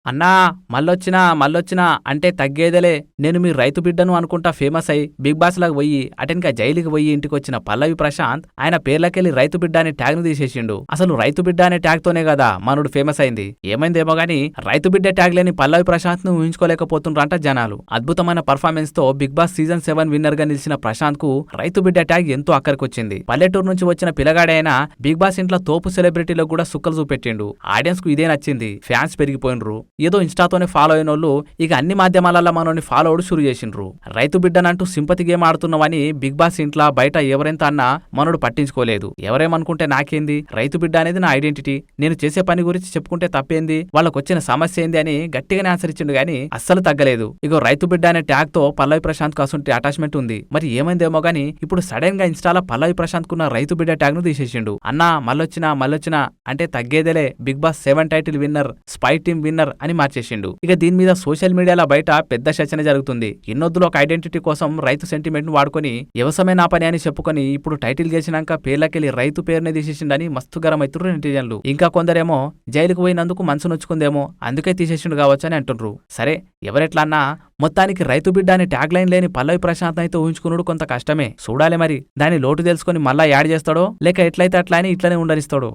అన్నా మళ్ళొచ్చినా అంటే తగ్గేదేలే. నేను మీ రైతు బిడ్డను అనుకుంటా ఫేమస్ అయి బిగ్ బాస్ లాగా పోయి అటెన్కా జైలుకి పోయి ఇంటికొచ్చిన పల్లవి ప్రశాంత్ ఆయన పేర్లకెళ్ళి రైతు బిడ్డ అనే ట్యాగ్ ను తీసేసిండు. అసలు రైతు బిడ్డ అనే ట్యాగ్ తోనే కదా మనోడు ఫేమస్ అయింది. ఏమైందేమో గానీ రైతు బిడ్డ ట్యాగ్ లేని పల్లవి ప్రశాంత్ ను ఊహించుకోలేకపోతుండ్రంట జనాలు. అద్భుతమైన పర్ఫార్మెన్స్ తో బిగ్ బాస్ సీజన్ 7 విన్నర్ గా నిలిచిన ప్రశాంత్ కు రైతు బిడ్డ ట్యాగ్ ఎంతో అక్కరికొచ్చింది. పల్లెటూరు నుంచి వచ్చిన పిల్లగాడైనా బిగ్ బాస్ ఇంట్లో తోపు సెలబ్రిటీలకు కూడా సుక్కలు చూపెట్టిండు. ఆడియన్స్ కు ఇదే నచ్చింది. ఫ్యాన్స్ పెరిగిపోయినరు. ఏదో ఇన్స్టాతోనే ఫాలో అయినోళ్ళు ఇక అన్ని మాధ్యమాలలో మనోని ఫాలో అవడు షురు చేసిండ్రు. రైతు బిడ్డనంటూ సింపతి గేమ్ ఆడుతున్నావని బిగ్ బాస్ ఇంట్లో బయట ఎవరెంత అన్నా మనోడు పట్టించుకోలేదు. ఎవరేమనుకుంటే నాకేంది, రైతు బిడ్డ అనేది నా ఐడెంటిటీ, నేను చేసే పని గురించి చెప్పుకుంటే తప్పేంది, వాళ్ళకొచ్చిన సమస్య ఏంది అని గట్టిగానే ఆన్సర్ ఇచ్చిండు గానీ అస్సలు తగ్గలేదు. ఇగో రైతు బిడ్డ అనే ట్యాగ్ తో పల్లవి ప్రశాంత్ కాసుంటే అటాచ్మెంట్ ఉంది. మరి ఏమైందేమో గానీ ఇప్పుడు సడన్ గా ఇన్స్టాలో పల్లవి ప్రశాంత్ కున్న రైతు బిడ్డ ట్యాగ్ ను తీసేసిండు. అన్నా మళ్ళొచ్చినా అంటే తగ్గేదేలే, Bigg Boss 7 title winner, spy team winner అని మార్చేసిండు. ఇక దీని మీద సోషల్ మీడియాలో బయట పెద్ద చర్చన జరుగుతుంది. ఇన్నొద్దులో ఒక ఐడెంటిటీ కోసం రైతు సెంటిమెంట్ ను వాడుకొని వ్యవసాయమే నా పని అని చెప్పుకొని ఇప్పుడు టైటిల్ గెలిచినాక పేర్లకెళ్లి రైతు పేరునే తీసేసిండని మస్తు గరమైతుర్రు నెటిజన్లు. ఇంకా కొందరేమో జైలుకు పోయినందుకు మనసు నొచ్చుకుందేమో అందుకే తీసేసిండు కావచ్చు అని అంటుండ్రు. సరే ఎవరెట్లా అన్నా మొత్తానికి రైతు బిడ్డ అని ట్యాగ్ లైన్ లేని పల్లవి ప్రశాంత్ అయితే ఊహించుకున్నాడు కొంత కష్టమే. చూడాలి మరి దాని లోటు తెలుసుకొని మళ్ళా యాడ్ చేస్తాడో లేక ఎట్లయితే అట్లా అని ఇట్లనే ఉండనిస్తాడో.